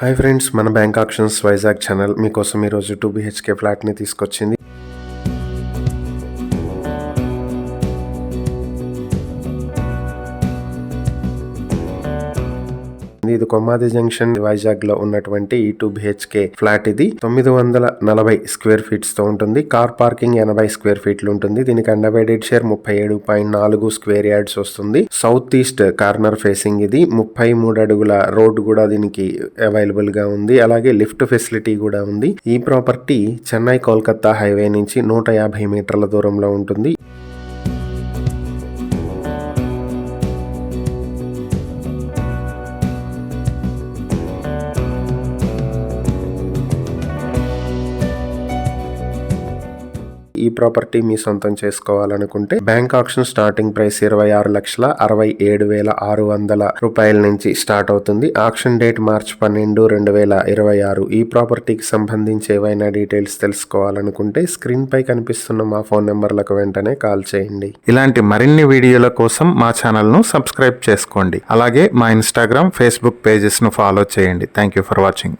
Hi friends, మన bank options Vizag channel మీకోసం ఈరోజు 2 BHK ఫ్లాట్ని తీసుకొచ్చింది. ఇది కొమ్మాది జంక్షన్ వైజాగ్ లో ఉన్నటువంటి ఈ 2 BHK ఫ్లాట్. ఇది 940 స్క్వేర్ ఫీట్స్ తో ఉంటుంది. కార్ పార్కింగ్ 80 స్క్వేర్ ఫీట్లు ఉంటుంది. దీనికి అన్డివైడెడ్ షేర్ 37.4 స్క్వేర్ యార్డ్స్ వస్తుంది. South east corner facing. ఇది 33 అడుగుల రోడ్ కూడా దీనికి అవైలబుల్ గా ఉంది. అలాగే లిఫ్ట్ ఫెసిలిటీ కూడా ఉంది. ఈ ప్రాపర్టీ చెన్నై కోల్కతా హైవే నుంచి 150 మీటర్ల దూరంలో ఉంటుంది. ఈ ప్రాపర్టీ మీ సొంతం చేసుకోవాలనుకుంటే బ్యాంక్ ఆప్షన్ స్టార్టింగ్ ప్రైస్ 26,67,600 రూపాయల నుంచి స్టార్ట్ అవుతుంది. ఆప్షన్ డేట్ మార్చి 12, 2026. ఈ ప్రాపర్టీకి సంబంధించి ఏవైనా డీటెయిల్స్ తెలుసుకోవాలనుకుంటే స్క్రీన్ పై కనిపిస్తున్న మా ఫోన్ నెంబర్లకు వెంటనే కాల్ చేయండి. ఇలాంటి మరిన్ని వీడియోల కోసం మా ఛానల్ ను సబ్స్క్రైబ్ చేసుకోండి. అలాగే మా ఇన్స్టాగ్రామ్, ఫేస్బుక్ పేజెస్ ను ఫాలో చేయండి. Thank you for watching.